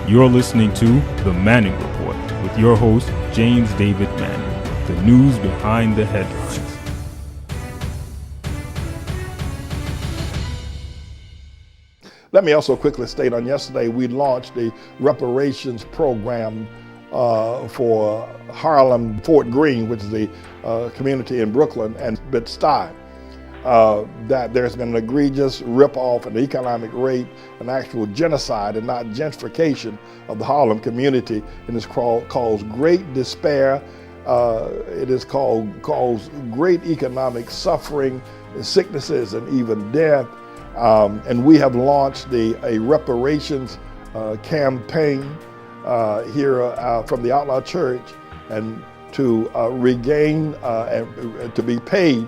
You're listening to The Manning Report with your host, James David Manning. The news behind the headlines. Let me also quickly state on yesterday, we launched the Reparations program for Harlem, Fort Greene, which is a community in Brooklyn, and Bed-Stuy. That there's been an egregious rip-off, an economic rape, an actual genocide, and not gentrification of the Harlem community, and it's caused great despair. It is caused great economic suffering, sicknesses, and even death. And we have launched a reparations campaign here from the ATLAH Church, and to regain and to be paid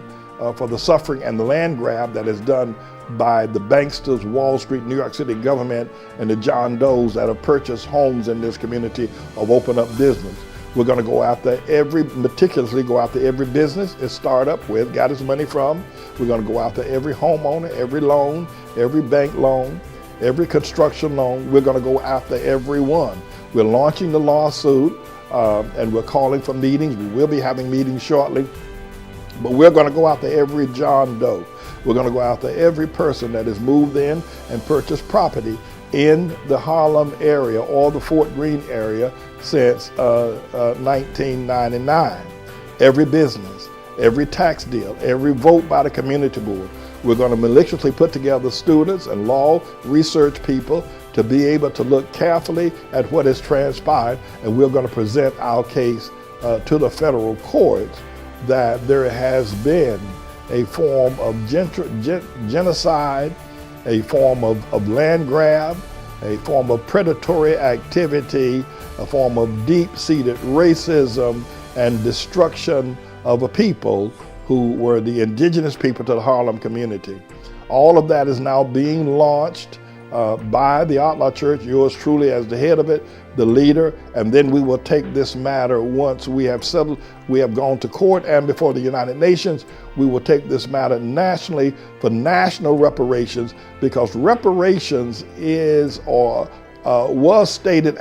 for the suffering and the land grab that is done by the banksters, Wall Street, New York City government, and the John Does that have purchased homes in this community or opened up business. We're going to go after meticulously go after every business and startup where it got its money from. We're going to go after every homeowner, every loan, every bank loan, every construction loan. We're going to go after everyone. We're launching the lawsuit and we're calling for meetings. We will be having meetings shortly. But we're going to go after every John Doe. We're going to go after every person that has moved in and purchased property in the Harlem area or the Fort Greene area since 1999. Every business, every tax deal, every vote by the community board. We're going to maliciously put together students and law research people to be able to look carefully at what has transpired, and we're going to present our case to the federal courts that there has been a form of genocide, a form of land grab, a form of predatory activity, a form of deep-seated racism and destruction of a people who were the indigenous people to the Harlem community. All of that is now being launched by the ATLAH Church, yours truly as the head of it, the leader, and then we will take this matter once we have settled, we have gone to court and before the United Nations, we will take this matter nationally for national reparations, because reparations is or was stated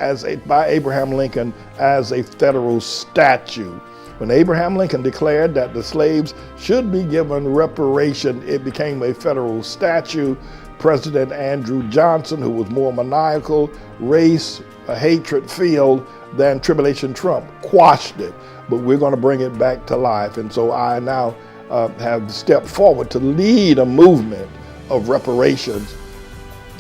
by Abraham Lincoln as a federal statute. When Abraham Lincoln declared that the slaves should be given reparation, it became a federal statute. President Andrew Johnson, who was more maniacal, race, hatred filled than Tribulation Trump, quashed it. But we're going to bring it back to life. And so I now have stepped forward to lead a movement of reparations,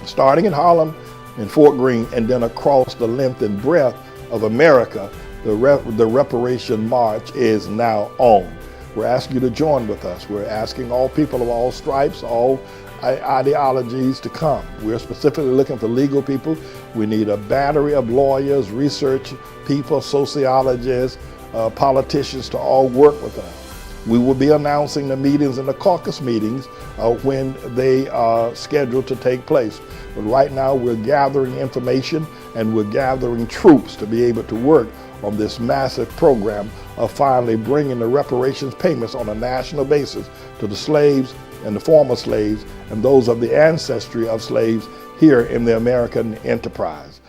starting in Harlem and Fort Greene, and then across the length and breadth of America. The Reparation March is now on. We're asking you to join with us. We're asking all people of all stripes, all ideologies to come. We're specifically looking for legal people. We need a battery of lawyers, research people, sociologists, politicians to all work with us. We will be announcing the meetings and the caucus meetings when they are scheduled to take place. But right now we're gathering information and we're gathering troops to be able to work on this massive program of finally bringing the reparations payments on a national basis to the slaves and the former slaves and those of the ancestry of slaves here in the American enterprise.